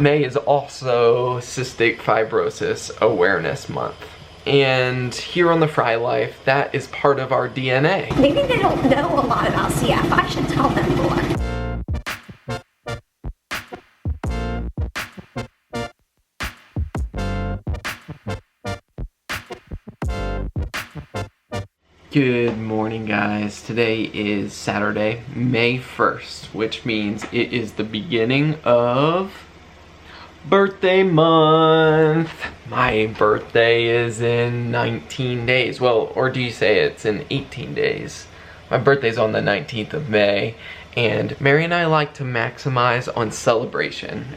May is also Cystic Fibrosis Awareness Month. And here on the Frey Life, that is part of our DNA. Maybe they don't know a lot about CF. I should tell them more. Good morning, guys. Today is Saturday, May 1st, which means it is the beginning of birthday month. My birthday is in 19 days. Well, or do you say it's in 18 days? My birthday's on the 19th of May, and Mary and I like to maximize on celebration.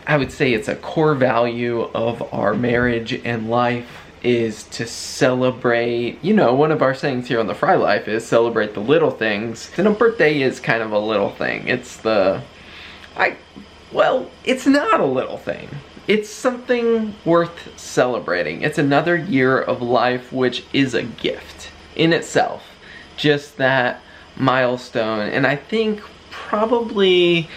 I would say it's a core value of our marriage and life is to celebrate. You know, one of our sayings here on the Frey Life is celebrate the little things. And a birthday is kind of a little thing. Well, it's not a little thing. It's something worth celebrating. It's another year of life, which is a gift in itself. Just that milestone. And I think probably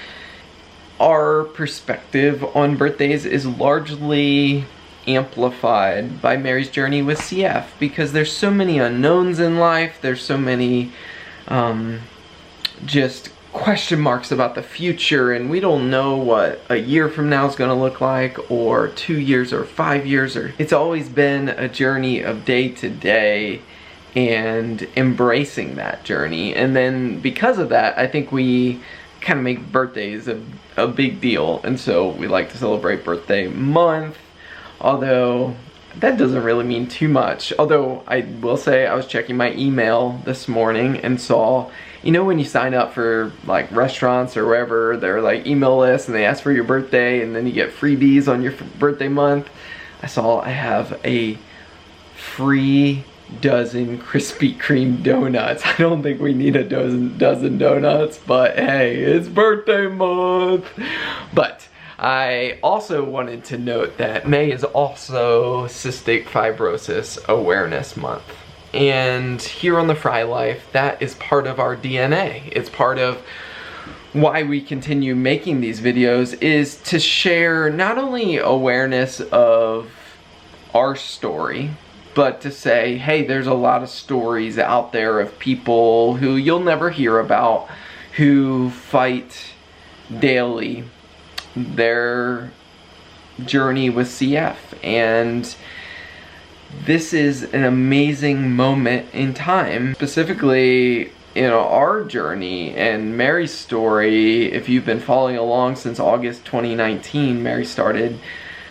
our perspective on birthdays is largely amplified by Mary's journey with CF, because there's so many unknowns in life. There's so many just question marks about the future, and we don't know what a year from now is going to look like, or 2 years, or 5 years. Or it's always been a journey of day to day and embracing that journey. And then because of that, I think we kind of make birthdays a big deal, and so we like to celebrate birthday month, although that doesn't really mean too much. Although I will say, I was checking my email this morning and saw, you know, when you sign up for like restaurants or wherever, they're like email lists and they ask for your birthday and then you get freebies on your birthday month. I saw I have a free dozen Krispy Kreme donuts. I don't think we need a dozen donuts, but hey, it's birthday month. But I also wanted to note that May is also Cystic Fibrosis Awareness Month. And here on the Frey Life, that is part of our DNA. It's part of why we continue making these videos, is to share not only awareness of our story, but to say, hey, there's a lot of stories out there of people who you'll never hear about, who fight daily their journey with CF. And this is an amazing moment in time, specifically, you know, our journey and Mary's story. If you've been following along since August 2019, Mary started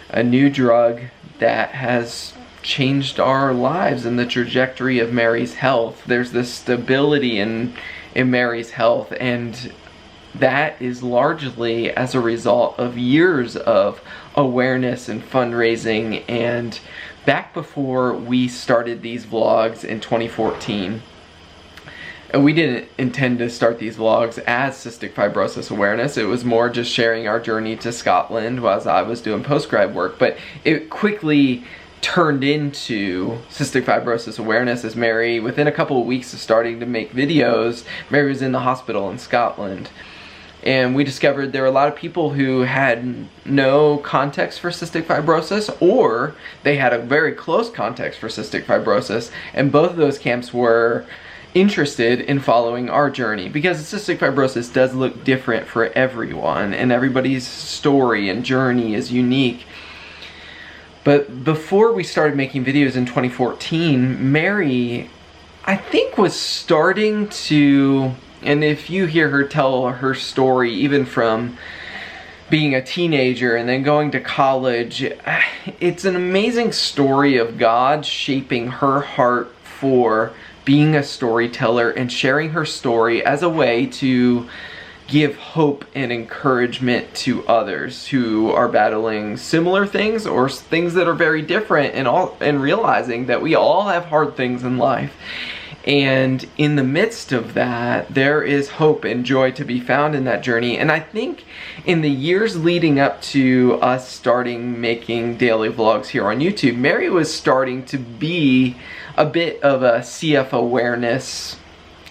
a new drug that has changed our lives and the trajectory of Mary's health. There's this stability in Mary's health, and that is largely as a result of years of awareness and fundraising. And back before we started these vlogs in 2014, and we didn't intend to start these vlogs as cystic fibrosis awareness. It was more just sharing our journey to Scotland while I was doing post-grad work. But it quickly turned into cystic fibrosis awareness as Mary, within a couple of weeks of starting to make videos, Mary was in the hospital in Scotland. And we discovered there were a lot of people who had no context for cystic fibrosis, or they had a very close context for cystic fibrosis, and both of those camps were interested in following our journey, because cystic fibrosis does look different for everyone, and everybody's story and journey is unique. But before we started making videos in 2014, Mary, I think, was starting to, and if you hear her tell her story, even from being a teenager and then going to college, it's an amazing story of God shaping her heart for being a storyteller and sharing her story as a way to give hope and encouragement to others who are battling similar things or things that are very different, and realizing that we all have hard things in life. And in the midst of that, there is hope and joy to be found in that journey. And I think in the years leading up to us starting making daily vlogs here on YouTube, Mary was starting to be a bit of a CF awareness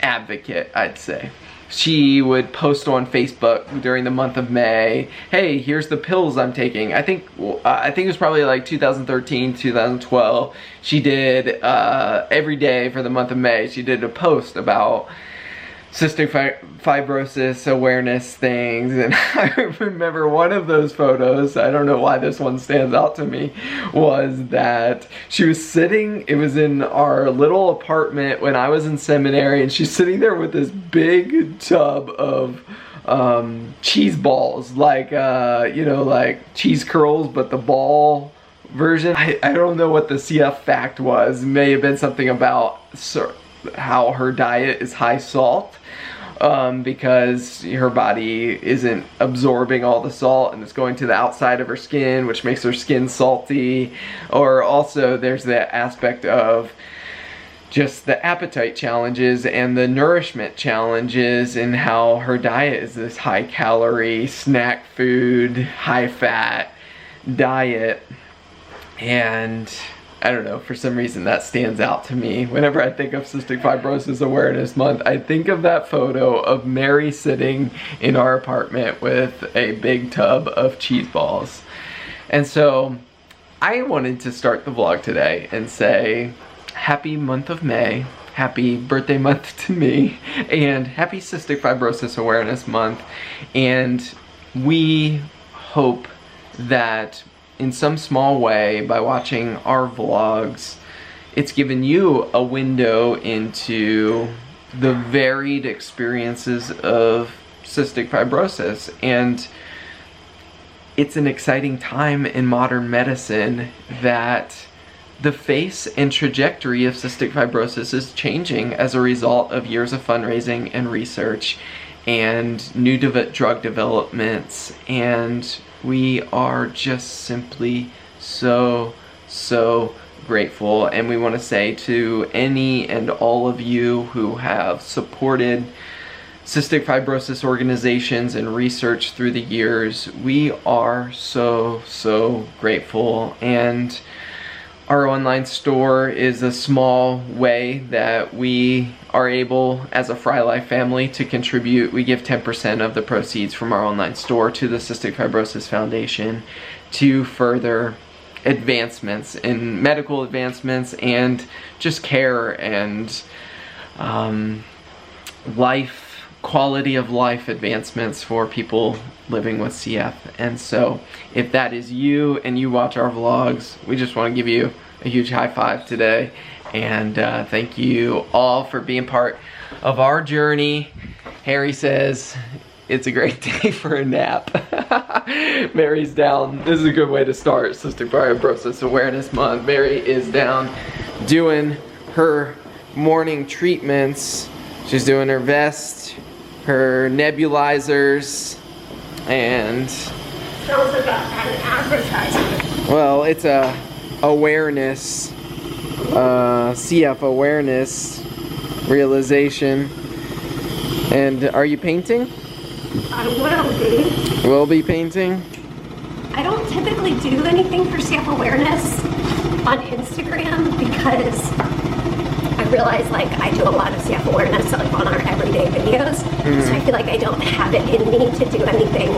advocate, I'd say. she would post on Facebook during the month of May, hey, here's the pills I'm taking. I think it was probably like 2013, 2012. She did every day for the month of May, she did a post about cystic fibrosis awareness things. And I remember one of those photos, I don't know why this one stands out to me, was that she was sitting, it was in our little apartment when I was in seminary, and she's sitting there with this big tub of cheese balls, like you know, like cheese curls, but the ball version. I don't know what the CF fact was. It may have been something about how her diet is high salt, because her body isn't absorbing all the salt and it's going to the outside of her skin, which makes her skin salty. Or also there's the aspect of just the appetite challenges and the nourishment challenges, and how her diet is this high calorie, snack food, high fat diet. And I don't know, for some reason that stands out to me. Whenever I think of Cystic Fibrosis Awareness Month, I think of that photo of Mary sitting in our apartment with a big tub of cheese balls. And so I wanted to start the vlog today and say happy month of May, happy birthday month to me, and happy Cystic Fibrosis Awareness Month. And we hope that in some small way, by watching our vlogs, it's given you a window into the varied experiences of cystic fibrosis. And it's an exciting time in modern medicine that the face and trajectory of cystic fibrosis is changing as a result of years of fundraising and research and new drug developments. And we are just simply so grateful. And we want to say to any and all of you who have supported cystic fibrosis organizations and research through the years, we are so grateful. And our online store is a small way that we are able, as a Frey Life family, to contribute. We give 10% of the proceeds from our online store to the Cystic Fibrosis Foundation to further advancements in medical advancements and just care and quality of life advancements for people living with CF. And so if that is you and you watch our vlogs, we just want to give you a huge high five today, and thank you all for being part of our journey. Harry says it's a great day for a nap. Mary's down. This is a good way to start Cystic Fibrosis Awareness Month. Mary is down doing her morning treatments. She's doing her vest, her nebulizers, and Sounds like an advertisement. well, it's a awareness, CF awareness realization. And are you painting? I will be. Will be painting? I don't typically do anything for CF awareness on Instagram because I realize like I do a lot of CF awareness like on our everyday videos. So I feel like I don't have it in me to do anything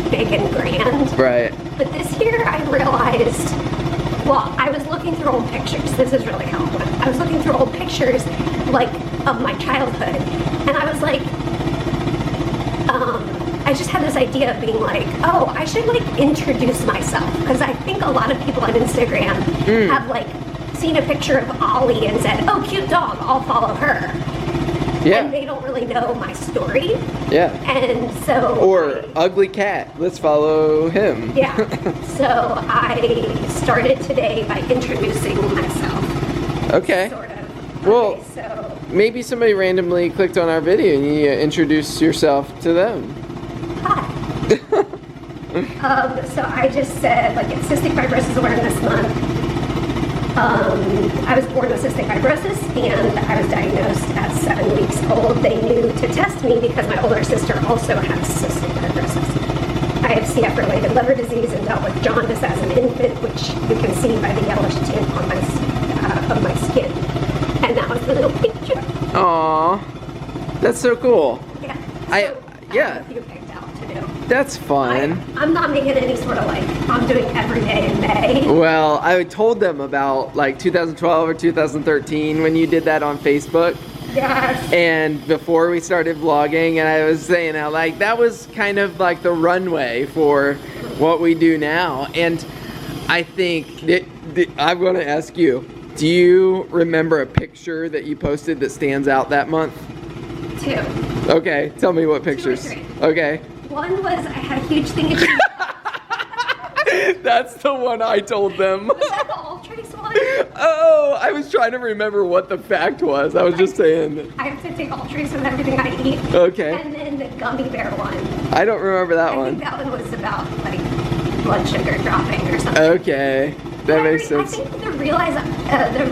big and grand. Right. But this year I realized, well, I was looking through old pictures. This is really how it went. I was looking through old pictures, like, of my childhood, and I was like, I just had this idea of being like, oh, I should, like, introduce myself, because I think a lot of people on Instagram have, like, seen a picture of Ollie and said, oh, cute dog, I'll follow her. Yeah. And they don't really know my story. Yeah. And so... Or ugly cat, let's follow him. Yeah. So I started today by introducing myself. Okay. Sort of. Well, Okay, so maybe somebody randomly clicked on our video and you introduce yourself to them. hi. So I just said, like, it's Cystic Fibrosis Awareness Month. I was born with cystic fibrosis and I was diagnosed at 7 weeks old. They knew to test me because my older sister also has cystic fibrosis. I have CF-related liver disease and dealt with jaundice as an infant, which you can see by the yellowish tint on my of my skin. And that was the little picture. Aww, that's so cool. Yeah. Yeah. You picked out to do. That's fun. I'm not making any sort of like, I'm doing every day in May. Well, I told them about like 2012 or 2013 when you did that on Facebook. Yes. And before we started vlogging, and I was saying how like that was kind of like the runway for what we do now. And I think I'm going to ask you, do you remember a picture that you posted that stands out that month? 2. Okay, tell me what pictures. 2 or 3. Okay. One was I had a huge thing of cheese. That's the one I told them. Was that the all trace one? Oh, I was trying to remember what the fact was. I was just saying. I have to take all trace with everything I eat. Okay. And then the gummy bear one. I don't remember that I one. think that one was about like blood sugar dropping or something. Okay, that makes sense. I think the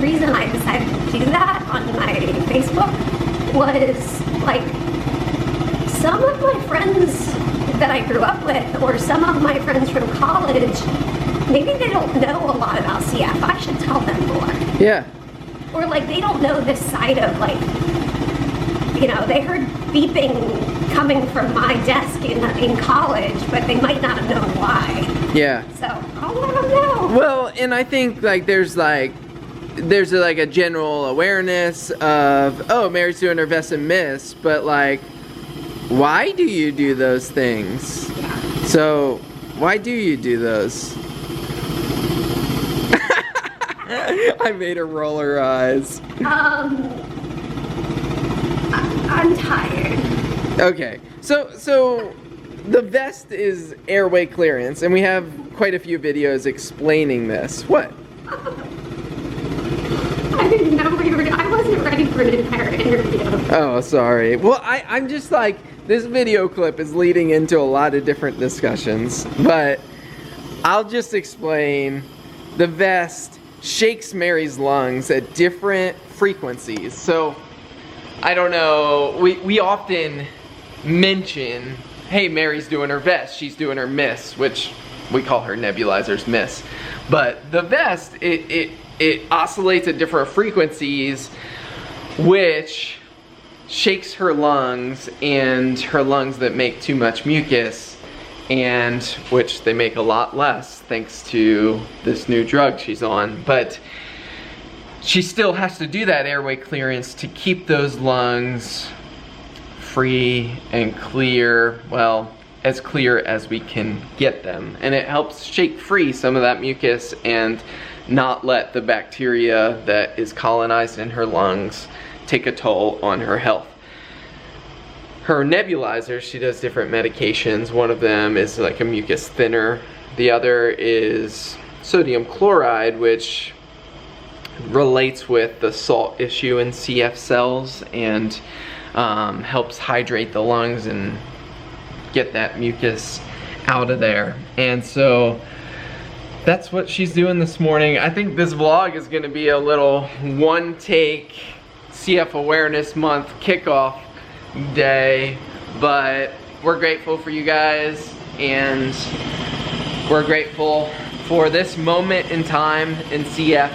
reason I decided to do that on my Facebook was like some of my friends that I grew up with, or some of my friends from college, maybe they don't know a lot about CF. I should tell them more. Yeah. Or like they don't know this side of like, you know, they heard beeping coming from my desk in college, but they might not have known why. Yeah. So I'll let them know. Well, and I think like there's a general awareness of, oh, Mary's doing her best and miss, but like, why do you do those things? Yeah. So why do you do those? I made her roll her eyes. I'm tired. Okay, so the vest is airway clearance, and we have quite a few videos explaining this. What? I didn't know I wasn't ready for an entire interview. Oh, sorry. Well, I'm just like, this video clip is leading into a lot of different discussions, but I'll just explain. The vest shakes Mary's lungs at different frequencies. So, I don't know, we often mention, hey, Mary's doing her vest, she's doing her miss, which we call her nebulizers miss. But the vest, it oscillates at different frequencies, which shakes her lungs, and her lungs that make too much mucus, and which they make a lot less thanks to this new drug she's on. But she still has to do that airway clearance to keep those lungs free and clear, well, as clear as we can get them. And it helps shake free some of that mucus and not let the bacteria that is colonized in her lungs take a toll on her health. Her nebulizer, she does different medications. One of them is like a mucus thinner. The other is sodium chloride, which relates with the salt issue in CF cells and helps hydrate the lungs and get that mucus out of there. And so that's what she's doing this morning. I think this vlog is gonna be a little one take CF Awareness Month kickoff day, but we're grateful for you guys, and we're grateful for this moment in time in CF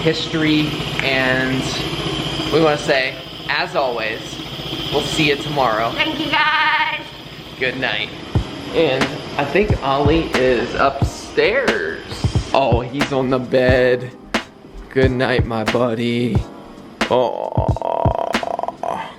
history, and we want to say, as always, we'll see you tomorrow. Thank you guys. Good night. And I think Ollie is upstairs. Oh, he's on the bed. Good night, my buddy. Oh.